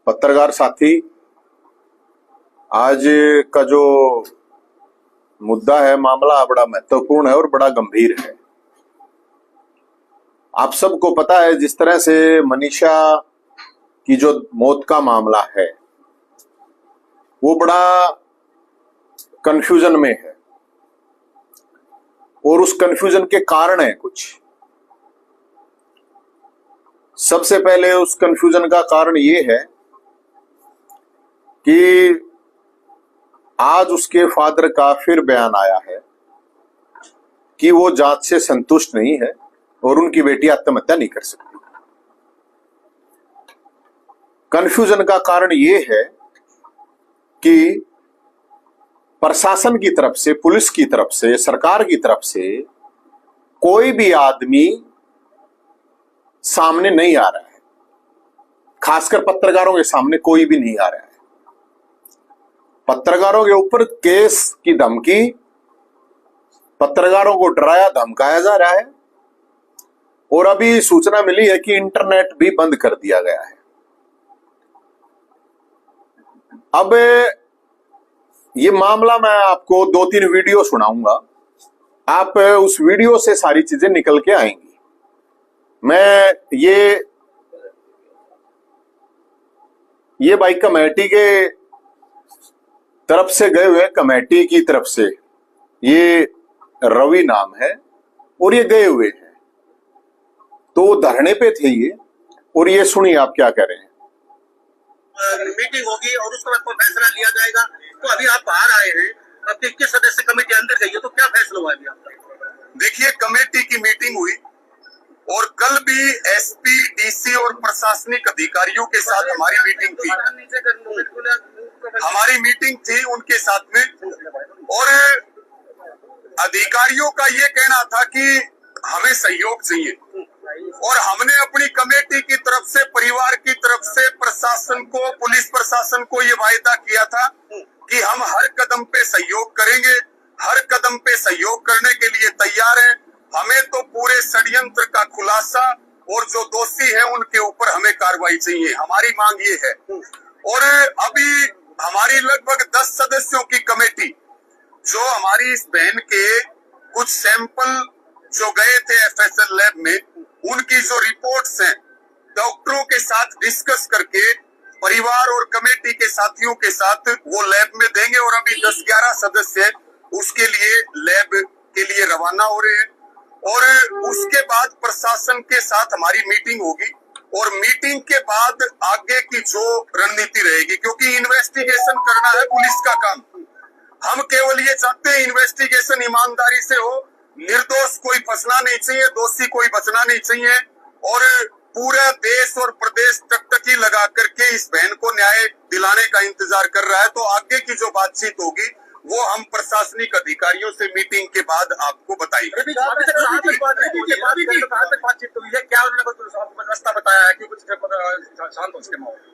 पत्रकार साथी, आज का जो मुद्दा है, मामला बड़ा महत्वपूर्ण है और बड़ा गंभीर है। आप सबको पता है जिस तरह से मनीषा की जो मौत का मामला है वो बड़ा कंफ्यूजन में है और उस कंफ्यूजन के कारण है कुछ। सबसे पहले उस कंफ्यूजन का कारण ये है कि आज उसके फादर का फिर बयान आया है कि वो जांच से संतुष्ट नहीं है और उनकी बेटी आत्महत्या नहीं कर सकती। कंफ्यूजन का कारण ये है कि प्रशासन की तरफ से, पुलिस की तरफ से, सरकार की तरफ से कोई भी आदमी सामने नहीं आ रहा है। खासकर पत्रकारों के सामने कोई भी नहीं आ रहा है। पत्रकारों के ऊपर केस की धमकी, पत्रकारों को डराया धमकाया जा रहा है और अभी सूचना मिली है कि इंटरनेट भी बंद कर दिया गया है। अब ये मामला मैं आपको 2-3 वीडियो सुनाऊंगा, आप उस वीडियो से सारी चीजें निकल के आएंगी। मैं ये भाई कमेटी के तरफ से गए हुए, कमेटी की तरफ से, ये रवि नाम है और ये गए हुए हैं, तो धरने पे थे ये। और ये सुनिए आप क्या कह रहे हैं। मीटिंग होगी और उसके बाद कोई फैसला लिया जाएगा। तो अभी आप बाहर आए हैं, अब 21 सदस्य कमेटी अंदर गई है, तो क्या फैसला हुआ अभी आपका? देखिए, कमेटी की मीटिंग हुई और कल भी एसपी, डीसी और प्रशासनिक अधिकारियों के साथ हमारी मीटिंग थी। उनके साथ में, और अधिकारियों का ये कहना था कि हमें सहयोग चाहिए और हमने अपनी कमेटी की तरफ से, परिवार की तरफ से प्रशासन को, पुलिस प्रशासन को ये वायदा किया था कि हम हर कदम पे सहयोग करेंगे, हर कदम पे सहयोग करने के लिए तैयार हैं। हमें तो पूरे षड्यंत्र का खुलासा और जो दोषी है उनके ऊपर हमें कार्रवाई चाहिए, हमारी मांग ये है। और अभी हमारी लगभग 10 सदस्यों की कमेटी, जो हमारी इस बहन के कुछ सैंपल जो गए थे एफएसएल लैब में, उनकी जो रिपोर्ट्स हैं, डॉक्टरों के साथ डिस्कस करके परिवार और कमेटी के साथियों के साथ वो लैब में देंगे। और अभी 10-11 सदस्य उसके लिए लैब के लिए रवाना हो रहे हैं और उसके बाद प्रशासन के साथ हमारी मीटिंग होगी और मीटिंग के बाद आगे की जो रणनीति रहेगी, क्योंकि इन्वेस्टिगेशन करना है पुलिस का काम। हम केवल ये चाहते हैं इन्वेस्टिगेशन ईमानदारी से हो, निर्दोष कोई फंसना नहीं चाहिए, दोषी कोई बचना नहीं चाहिए। और पूरा देश और प्रदेश टकटकी लगा करके इस बहन को न्याय दिलाने का इंतजार कर रहा है। तो आगे की जो बातचीत होगी वो हम प्रशासनिक अधिकारियों से मीटिंग के बाद आपको बताएंगे।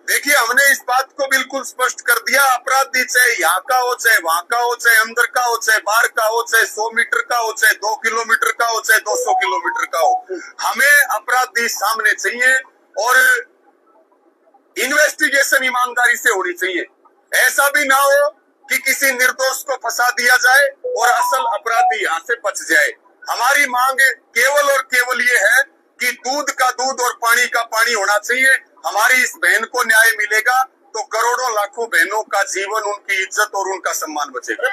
देखिए, हमने इस बात को बिल्कुल स्पष्ट कर दिया, अपराधी चाहे यहाँ का हो, चाहे वहाँ का हो, चाहे अंदर का हो, चाहे बाहर का हो, चाहे 100 मीटर का हो, चाहे 2 किलोमीटर का हो, चाहे 200 किलोमीटर का हो, हमें अपराधी सामने चाहिए और इन्वेस्टिगेशन ईमानदारी से होनी चाहिए। ऐसा भी ना हो कि किसी निर्दोष को फंसा दिया जाए और असल अपराधी यहाँ से बच जाए। हमारी मांग केवल और केवल ये है कि दूध का दूध और पानी का पानी होना चाहिए। हमारी इस बहन को न्याय मिलेगा तो करोड़ों लाखों बहनों का जीवन, उनकी इज्जत और उनका सम्मान बचेगा।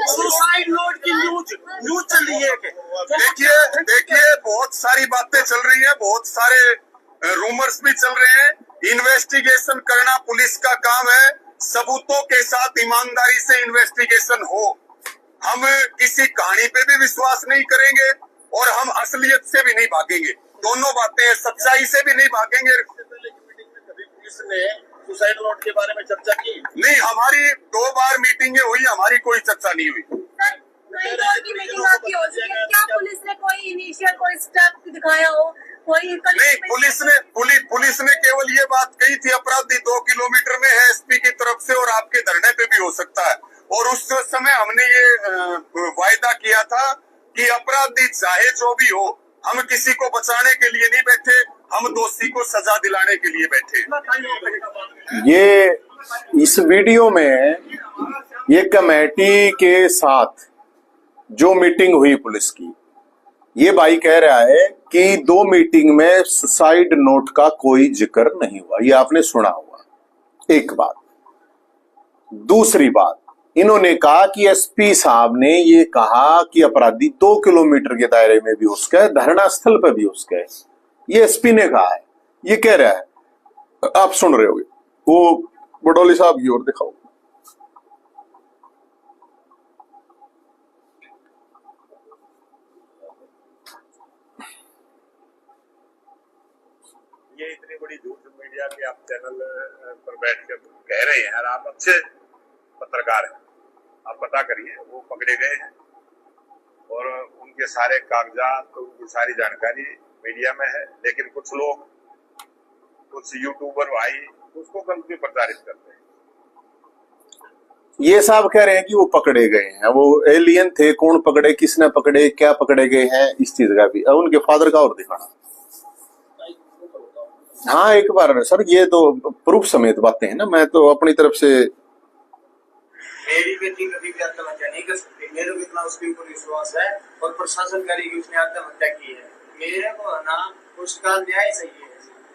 सुसाइड नोट की न्यूज चल रही है। देखिए, बहुत सारी बातें चल रही है, बहुत सारे रूमर्स भी चल रहे हैं। इन्वेस्टिगेशन करना पुलिस का काम है, सबूतों के साथ ईमानदारी से इन्वेस्टिगेशन हो। हम किसी कहानी पे भी विश्वास नहीं करेंगे और हम असलियत से भी नहीं भागेंगे। दोनों बातें, सच्चाई से भी नहीं भागेंगे। पुलिस ने सुसाइड नोट के बारे में चर्चा की नहीं, हमारी 2 बार मीटिंगें हुई, हमारी कोई चर्चा नहीं हुई। क्या पुलिस ने कोई इनिशियल कोई स्टेप दिखाया हो? नहीं, पुलिस ने केवल ये बात कही थी, अपराधी 2 किलोमीटर में है एसपी की तरफ से और आपके धरने पे भी हो सकता है। और उस समय हमने ये वायदा किया था कि अपराधी चाहे जो भी हो, हम किसी को बचाने के लिए नहीं बैठे। हम दोषी को सजा दिलाने के लिए बैठे हैं। ये इस वीडियो में ये कमेटी के साथ जो मीटिंग हुई पुलिस की, ये भाई कह रहा है कि 2 मीटिंग में सुसाइड नोट का कोई जिक्र नहीं हुआ। ये आपने सुना होगा। एक बात। दूसरी बात, इन्होंने कहा कि एसपी साहब ने ये कहा कि अपराधी 2 किलोमीटर के दायरे में भी उसका है, धरना स्थल पर भी उसका है। ये एसपी ने कहा है, ये कह रहा है। आप सुन रहे होगे। वो बडोली साहब की ओर दिखाओ। ये इतनी बड़ी झूठ मीडिया के आप चैनल पर बैठ कर कह रहे हैं और आप अच्छे पत्रकार हैं, आप पता करिए वो पकड़े गए हैं और उनके सारे कागजात, उनकी सारी जानकारी मीडिया में है। लेकिन कुछ लोग, कुछ यूट्यूबर भाई उसको गलत भी प्रचारित करते हैं। ये साहब कह रहे हैं कि वो पकड़े गए हैं, वो एलियन थे। कौन पकड़े, किसने पकड़े, क्या पकड़े गए हैं, इस चीज का भी। उनके फादर का और दिखाना। हाँ एक बार सर, ये तो प्रूफ समेत बातें हैं ना। मैं तो अपनी तरफ से, मेरी बेटी कभी भी आत्महत्या नहीं कर सकती। मेरे को इतना उसके ऊपर विश्वास है और प्रशासन करेगी उसने आत्महत्या की है। मेरे को ना उसका न्याय चाहिए।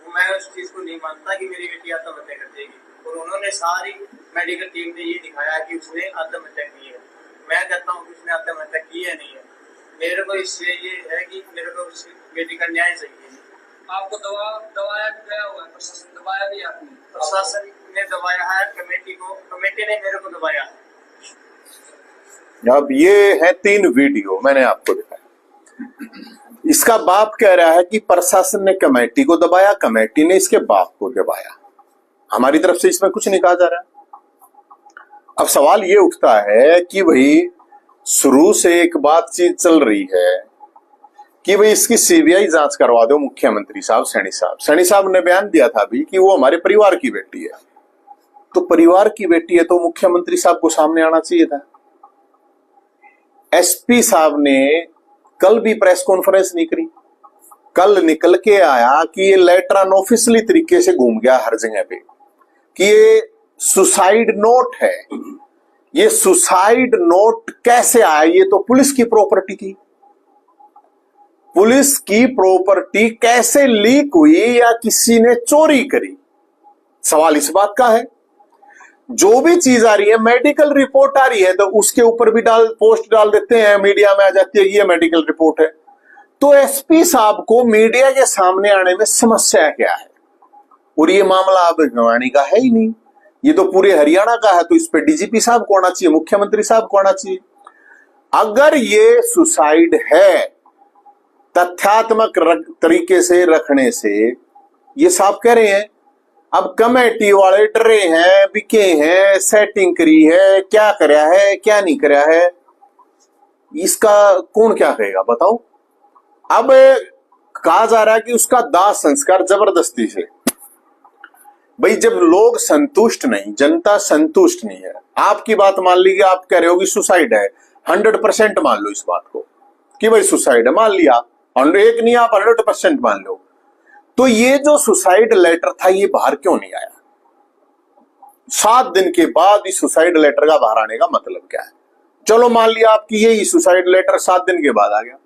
मैं उस चीज को नहीं मानता कि मेरी बेटी आत्महत्या कर देगी। और उन्होंने सारी मेडिकल टीम ने ये दिखाया कि उसने आत्महत्या की है। मैं कहता हूँ कि उसने आत्महत्या की है नहीं है। मेरे को इससे ये है कि मेरे को उस बेटी का न्याय चाहिए। आपको दबाया गया हुआ है, प्रशासन दबाया भी आपने? प्रशासन ने दबाया है, कमेटी ने मेरे को दबाया है। अब ये है 3 वीडियो मैंने आपको दिखाया। इसका बाप कह रहा है कि प्रशासन ने कमेटी को दबाया, कमेटी ने इसके बाप को दबाया। हमारी तरफ से इसमें कुछ नहीं कहा जा रहा। अब सवाल ये उठता है कि भाई शुरू से एक बातचीत चल रही है कि भाई इसकी सीबीआई जांच करवा दो। मुख्यमंत्री साहब, सैनी साहब ने बयान दिया था अभी कि वो हमारे परिवार की बेटी है। तो परिवार की बेटी है तो मुख्यमंत्री साहब को सामने आना चाहिए था। एसपी साहब ने कल भी प्रेस कॉन्फ्रेंस नहीं करी। कल निकल के आया कि ये लेटर अनऑफिशियली तरीके से घूम गया हर जगह पे कि ये सुसाइड नोट है। ये सुसाइड नोट कैसे आया? ये तो पुलिस की प्रॉपर्टी थी। पुलिस की प्रॉपर्टी कैसे लीक हुई या किसी ने चोरी करी? सवाल इस बात का है। जो भी चीज आ रही है, मेडिकल रिपोर्ट आ रही है तो उसके ऊपर भी पोस्ट डाल देते हैं, मीडिया में आ जाती है कि ये मेडिकल रिपोर्ट है। तो एसपी साहब को मीडिया के सामने आने में समस्या क्या है? और ये मामला अब भिवानी का है ही नहीं, ये तो पूरे हरियाणा का है। तो इस पे डीजीपी साहब को आना चाहिए, मुख्यमंत्री साहब को आना चाहिए। अगर ये सुसाइड है, तथ्यात्मक तरीके से रखने से, ये साहब कह रहे हैं अब कमेटी वाले डरे हैं, बिके हैं, सेटिंग करी है, क्या करया है क्या नहीं करया है, इसका कौन क्या कहेगा बताओ। अब कहा जा रहा है कि उसका दाह संस्कार जबरदस्ती से। भाई जब लोग संतुष्ट नहीं, जनता संतुष्ट नहीं है, आपकी बात मान लीजिए, आप कह रहे हो कि सुसाइड है, 100% मान लो इस बात को कि भाई सुसाइड है, मान लिया। और एक नहीं, आप 100% मान लो। तो ये जो सुसाइड लेटर था ये बाहर क्यों नहीं आया? 7 दिन के बाद इस सुसाइड लेटर का बाहर आने का मतलब क्या है? चलो मान लिया आपकी ये सुसाइड लेटर 7 दिन के बाद आ गया,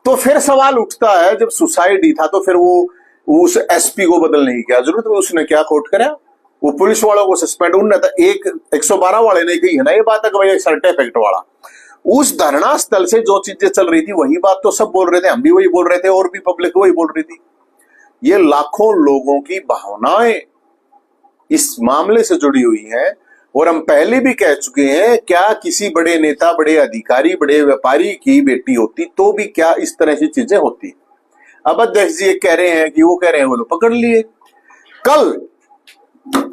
तो फिर सवाल उठता है जब सुसाइड ही था तो फिर वो उस एसपी को बदलने की क्या जरूरत है? उसने क्या कोर्ट कराया? वो पुलिस वालों को सस्पेंड, उनने तो 112 वाले ने कही है ना ये बात है कि भाई सर्टिफिकेट वाला। उस धरना स्थल से जो चीजें चल रही थी वही बात तो सब बोल रहे थे, हम भी वही बोल रहे थे और भी पब्लिक वही बोल रही थी। ये लाखों लोगों की भावनाएं इस मामले से जुड़ी हुई हैं। और हम पहले भी कह चुके हैं, क्या किसी बड़े नेता, बड़े अधिकारी, बड़े व्यापारी की बेटी होती तो भी क्या इस तरह की चीजें होती? अब अध्यक्ष जी कह रहे हैं कि वो कह रहे हैं वो लोग पकड़ लिए। कल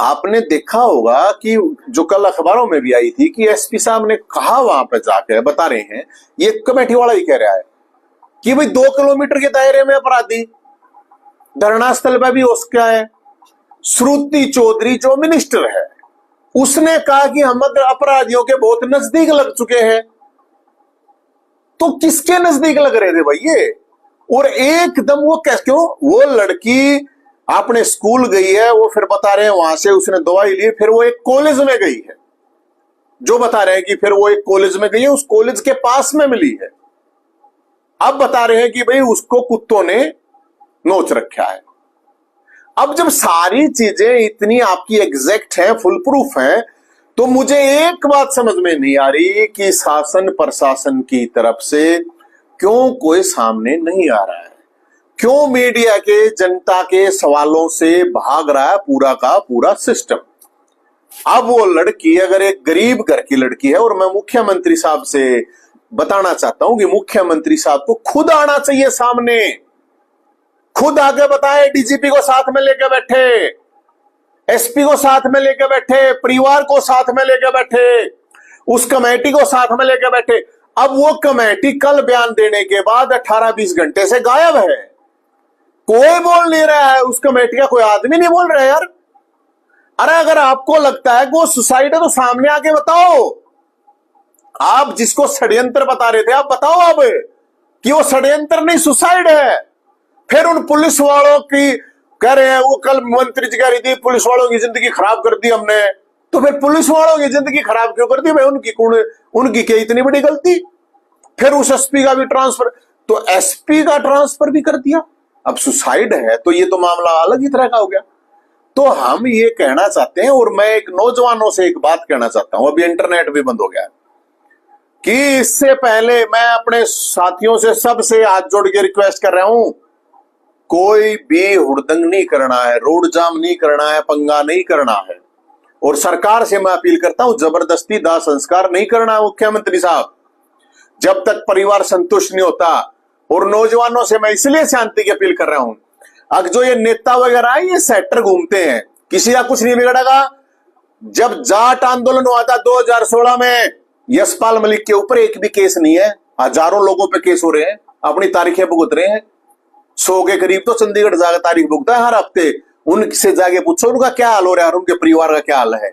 आपने देखा होगा कि जो कल अखबारों में भी आई थी कि एसपी साहब ने कहा, वहां पर जाकर बता रहे हैं, ये कमेटी वाला ही कह रहा है कि भाई 2 किलोमीटर के दायरे में अपराधी, धरना स्थल पर भी उसका है। श्रुति चौधरी जो मिनिस्टर है उसने कहा कि हम अपराधियों के बहुत नजदीक लग चुके हैं। तो किसके नजदीक लग रहे थे भाई? ये और एकदम वो क्यों, वो लड़की आपने स्कूल गई है, वो फिर बता रहे हैं वहां से उसने दवाई ली, फिर वो एक कॉलेज में गई है, जो बता रहे हैं कि फिर वो एक कॉलेज में गई है, उस कॉलेज के पास में मिली है। अब बता रहे हैं कि भाई उसको कुत्तों ने नोच रखा है। अब जब सारी चीजें इतनी आपकी एग्जैक्ट हैं, फुल प्रूफ हैं, तो मुझे एक बात समझ में नहीं आ रही कि शासन प्रशासन की तरफ से क्यों कोई सामने नहीं आ रहा है, क्यों मीडिया के जनता के सवालों से भाग रहा है पूरा का पूरा सिस्टम। अब वो लड़की अगर एक गरीब घर की लड़की है, और मैं मुख्यमंत्री साहब से बताना चाहता हूं कि मुख्यमंत्री साहब को खुद आना चाहिए सामने, खुद आगे बताए, डीजीपी को साथ में लेकर बैठे, एसपी को साथ में लेकर बैठे, परिवार को साथ में लेकर बैठे, उस कमेटी को साथ में लेकर बैठे। अब वो कमेटी कल बयान देने के बाद 18-20 घंटे से गायब है, कोई बोल नहीं रहा है, उस कमेटी का कोई आदमी नहीं बोल रहा है यार। अरे अगर आपको लगता है कि वो सुसाइड है तो सामने आके बताओ। आप जिसको षड्यंत्र बता रहे थे, आप बताओ अब कि वो षड्यंत्र नहीं, सुसाइड है। फिर उन पुलिस वालों की कह रहे हैं, वो कल मंत्री जी कह रही थी पुलिस वालों की जिंदगी खराब कर दी हमने, तो फिर पुलिस वालों की जिंदगी खराब क्यों कर दी भाई? उनकी क्या इतनी बड़ी गलती? फिर उस एसपी का भी ट्रांसफर, तो एसपी का ट्रांसफर भी कर दिया। अब सुसाइड है तो ये तो मामला अलग ही तरह का हो गया। तो हम ये कहना चाहते हैं, और मैं एक नौजवानों से एक बात कहना चाहता हूं, अभी इंटरनेट भी बंद हो गया है, कि इससे पहले मैं अपने साथियों से सबसे हाथ जोड़ के रिक्वेस्ट कर रहा हूं, कोई भी हुड़दंग नहीं करना है, रोड जाम नहीं करना है, पंगा नहीं करना है। और सरकार से मैं अपील करता हूं, जबरदस्ती दाह संस्कार नहीं करना है मुख्यमंत्री साहब, जब तक परिवार संतुष्ट नहीं होता। और नौजवानों से मैं इसलिए शांति की अपील कर रहा हूं, अब जो ये नेता वगैरह है, ये सेक्टर घूमते हैं, किसी का कुछ नहीं बिगड़ेगा। जब जाट आंदोलन हुआ था 2016 में, यशपाल मलिक के ऊपर एक भी केस नहीं है, हजारों लोगों पे केस हो रहे हैं, अपनी तारीखें भुगत रहे हैं, 100 के करीब तो चंडीगढ़ जाकर तारीख भुगता है हर हफ्ते। उनसे जाके पूछो उनका क्या हाल हो रहा है और उनके परिवार का क्या हाल है।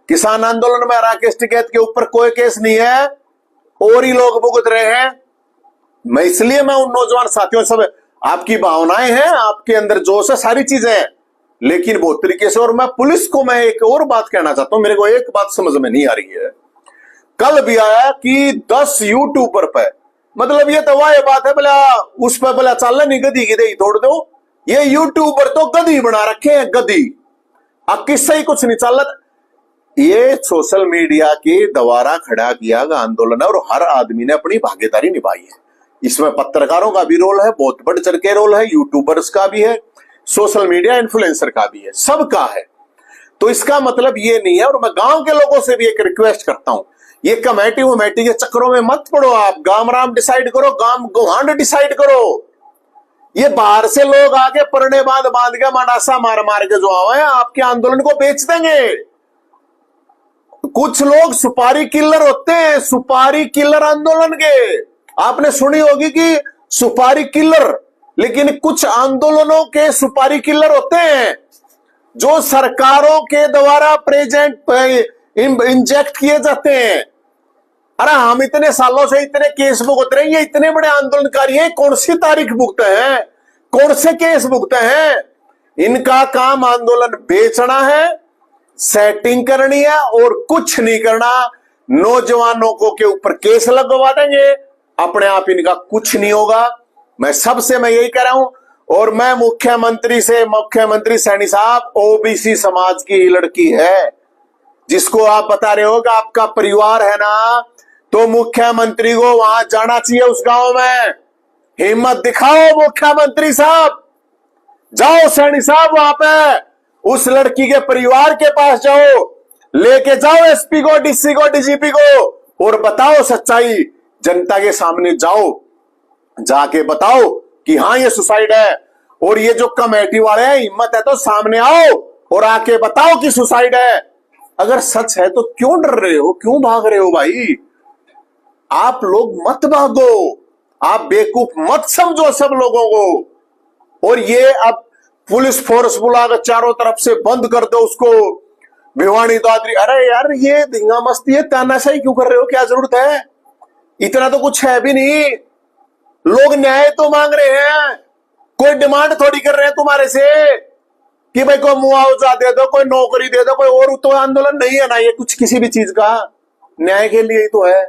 किसान आंदोलन में राकेश टिकैत के ऊपर कोई केस नहीं है, और ही लोग भुगत रहे हैं। मैं इसलिए मैं उन नौजवान साथियों, सब आपकी भावनाएं हैं, आपके अंदर जोश है, सारी चीजें हैं, लेकिन बहुत तरीके से। और मैं पुलिस को मैं एक और बात कहना चाहता हूं, मेरे को एक बात समझ में नहीं आ रही है। कल भी आया कि 10 यूट्यूबर पे, मतलब ये तो वाह बात है, भला उस पर भला चल नहीं, गधी की दही तोड़ दो। ये यूट्यूबर तो गधी बना रखे हैं, गधी। अब किससे ही कुछ नहीं चल रहा। ये सोशल मीडिया के द्वारा खड़ा किया गया आंदोलन है, और हर आदमी ने अपनी भागीदारी निभाई है। इसमें पत्रकारों का भी रोल है, बहुत बढ़ चढ़ के रोल है, यूट्यूबर्स का भी है, सोशल मीडिया इन्फ्लुएंसर का भी है, सबका है। तो इसका मतलब ये नहीं है। और मैं गांव के लोगों से भी एक रिक्वेस्ट करता हूं, ये कमेटी वमेटी के चक्करों में मत पड़ो। आप गांव राम डिसाइड करो, गांव गोहांड डिसाइड करो। ये बाहर से लोग आके परने बांध के मनासा मार मार के जो आए हैं, आपके आंदोलन को बेच देंगे। कुछ लोग सुपारी किलर होते हैं, सुपारी किलर आंदोलन के, आपने सुनी होगी कि सुपारी किलर, लेकिन कुछ आंदोलनों के सुपारी किलर होते हैं जो सरकारों के द्वारा प्रेजेंट इंजेक्ट किए जाते हैं। अरे हम इतने सालों से इतने केस भुगत रहे हैं, ये इतने बड़े आंदोलनकारी हैं, कौन सी तारीख भुगते हैं, कौन से केस भुगते हैं? इनका काम आंदोलन बेचना है, सेटिंग करनी है, और कुछ नहीं करना। नौजवानों को के ऊपर केस लगवा देंगे, अपने आप इनका कुछ नहीं होगा। मैं सबसे मैं यही कह रहा हूं। और मैं मुख्यमंत्री से, मुख्यमंत्री सैनी साहब ओबीसी समाज की लड़की है, जिसको आप बता रहे हो कि आपका परिवार है ना, तो मुख्यमंत्री को वहां जाना चाहिए, उस गांव में हिम्मत दिखाओ। मुख्यमंत्री साहब जाओ, सैनी साहब वहां पे उस लड़की के परिवार के पास जाओ, लेके जाओ एसपी को, डीसी को, डीजीपी को, और बताओ सच्चाई, जनता के सामने जाओ, जाके बताओ कि हाँ ये सुसाइड है। और ये जो कमेटी वाले हैं, हिम्मत है तो सामने आओ और आके बताओ कि सुसाइड है। अगर सच है तो क्यों डर रहे हो, क्यों भाग रहे हो भाई? आप लोग मत भागो, आप बेवकूफ मत समझो सब लोगों को। और ये अब पुलिस फोर्स बुलाकर चारों तरफ से बंद कर दो उसको, भिवानी दादरी। अरे यार ये धींगा मस्ती है, तानाशाही क्यों कर रहे हो? क्या जरूरत है? इतना तो कुछ है भी नहीं। लोग न्याय तो मांग रहे हैं, कोई डिमांड थोड़ी कर रहे हैं तुम्हारे से कि भाई कोई मुआवजा दे दो, कोई नौकरी दे दो, कोई और तो आंदोलन नहीं है ना ये कुछ किसी भी चीज का, न्याय के लिए ही तो है।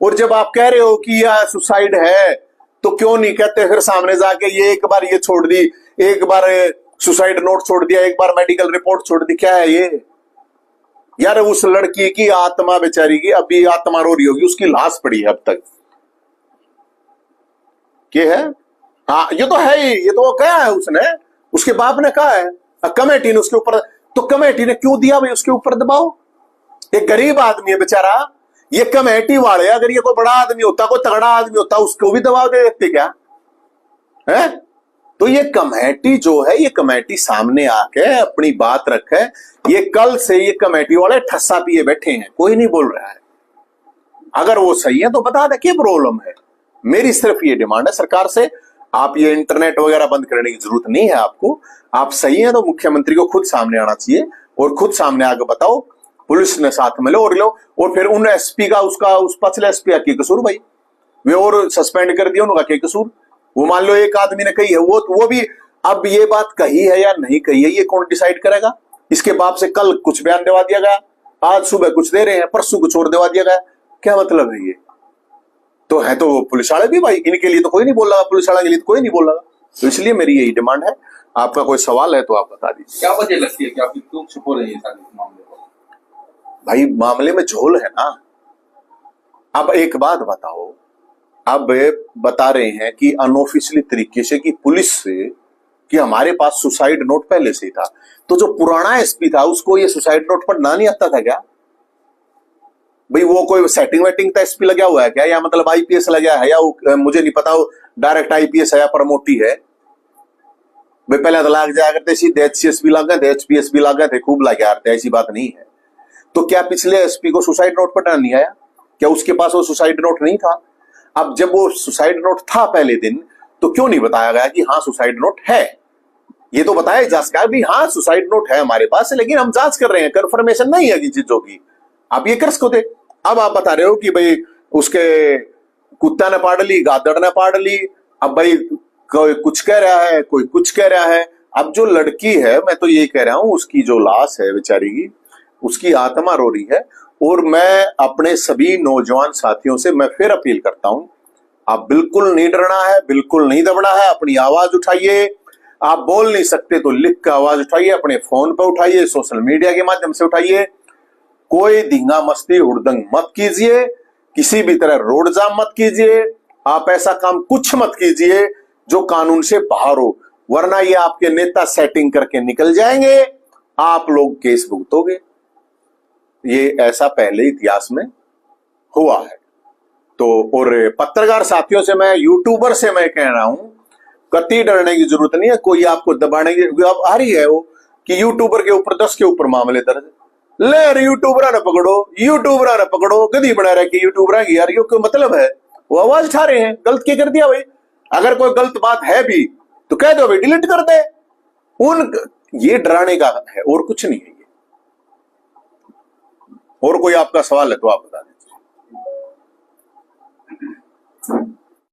और जब आप कह रहे हो कि यह सुसाइड है तो क्यों नहीं कहते फिर सामने जाके ये एक बार ये छोड़ दी, एक बार सुसाइड नोट छोड़ दिया, एक बार मेडिकल रिपोर्ट छोड़ दी, क्या है ये यार? उस लड़की की आत्मा बेचारी की अभी आत्मा रो रही होगी, उसकी लाश पड़ी है अब तक, क्या है? हाँ ये तो है ही, ये तो क्या है, उसने उसके बाप ने कहा है, कमेटी ने उसके ऊपर, तो कमेटी ने क्यों दिया भाई उसके ऊपर दबाव? एक गरीब आदमी है बेचारा, ये कमेटी वाले, अगर ये कोई बड़ा आदमी होता, कोई तगड़ा आदमी होता, उसको भी दबाव दे देते क्या है? तो ये कमेटी जो है, ये कमेटी सामने आके अपनी बात रखे। ये कल से ये कमेटी वाले ठस्सा पिए बैठे हैं, कोई नहीं बोल रहा है। अगर वो सही है तो बता दे क्या प्रॉब्लम है। मेरी सिर्फ ये डिमांड है सरकार से, आप ये इंटरनेट वगैरह बंद करने की जरूरत नहीं है आपको। आप सही है तो मुख्यमंत्री को खुद सामने आना चाहिए और खुद सामने आके बताओ, पुलिस ने साथ में लो और फिर उन एसपी का उस पछले एसपी का क्या कसूर भाई? वे और सस्पेंड कर दिया, उनका क्या कसूर? वो मान लो एक आदमी ने कही है, वो भी अब ये बात कही है या नहीं कही है ये कौन डिसाइड करेगा? इसके बाप से कल कुछ बयान दिलवा दिया गया, आज सुबह कुछ दे रहे हैं, परसों कुछ और दिलवा दिया गया, क्या मतलब है ये? तो है तो पुलिस वाले भी भाई, इनके लिए तो कोई नहीं बोल रहा, पुलिस वाले के लिए तो कोई नहीं बोल रहा। तो इसलिए मेरी यही डिमांड है। आपका कोई सवाल है तो आप बता दीजिए। क्या वजह लगती है कि आप क्यों छुपो रहे हैं सारे मामले को? भाई मामले में झोल है ना। अब एक बात बताओ, अब बता रहे हैं कि अनऑफिशियली तरीके से कि पुलिस से कि हमारे पास सुसाइड नोट पहले से ही था, तो जो पुराना एसपी था उसको ये सुसाइड नोट पढ़ना नहीं आता था क्या भाई? वो कोई सेटिंग वेटिंग का एसपी लगा हुआ है क्या, या मतलब आईपीएस लगा है, या मुझे नहीं पता डायरेक्ट आईपीएस है या प्रमोटी है भाई? पहले तो लाग जाया करते सीधे एचसीएस भी लागे थे, एचपीएस भी लागे थे, खूब लागे आते, ऐसी बात नहीं है। तो क्या पिछले एसपी को सुसाइड नोट पढ़ना नहीं आया क्या? उसके पास वो सुसाइड नोट नहीं था? अब जब वो सुसाइड नोट था पहले दिन तो क्यों नहीं बताया गया कि हाँ सुसाइड नोट है? ये तो बताया जा सका भी हाँ सुसाइड नोट है हमारे पास, लेकिन हम जांच कर रहे हैं, कंफर्मेशन नहीं है कि चीजों की। आप ये कर सकते। अब आप बता रहे हो कि भाई उसके कुत्ता ने पाड़ ली, गादड़ ने पाड़ ली, अब भाई कोई कुछ कह रहा है, कोई कुछ कह रहा है। अब जो लड़की है, मैं तो यही कह रहा हूं, उसकी जो लाश है बेचारी की, उसकी आत्मा रो रही है। और मैं अपने सभी नौजवान साथियों से मैं फिर अपील करता हूं, आप बिल्कुल नहीं डरना है, बिल्कुल नहीं दबना है, अपनी आवाज उठाइए। आप बोल नहीं सकते तो लिख कर आवाज उठाइए, अपने फोन पे उठाइए, सोशल मीडिया के माध्यम से उठाइए। कोई धींगा मस्ती हुड़दंग मत कीजिए, किसी भी तरह रोड जाम मत कीजिए, आप ऐसा काम कुछ मत कीजिए जो कानून से बाहर हो, वरना ये आपके नेता सेटिंग करके निकल जाएंगे, आप लोग केस भुगतोगे। ये ऐसा पहले इतिहास में हुआ है। तो और पत्रकार साथियों से मैं, यूट्यूबर से मैं कह रहा हूं, कतई डरने की जरूरत नहीं है। कोई आपको दबाने की अब आ रही है वो कि यूट्यूबर के ऊपर 10 के ऊपर मामले दर्ज, ले यूट्यूबर न पकड़ो, यूट्यूबर न पकड़ो, गधी बना रहे कि यूट्यूबर की यार, ये क्यों मतलब है? वो आवाज उठा रहे हैं, गलत क्या कर दिया भाई? अगर कोई गलत बात है भी तो कह दो भाई, डिलीट कर दे। ये डराने का है और कुछ नहीं है ये। और कोई आपका सवाल है तो आप बता दें।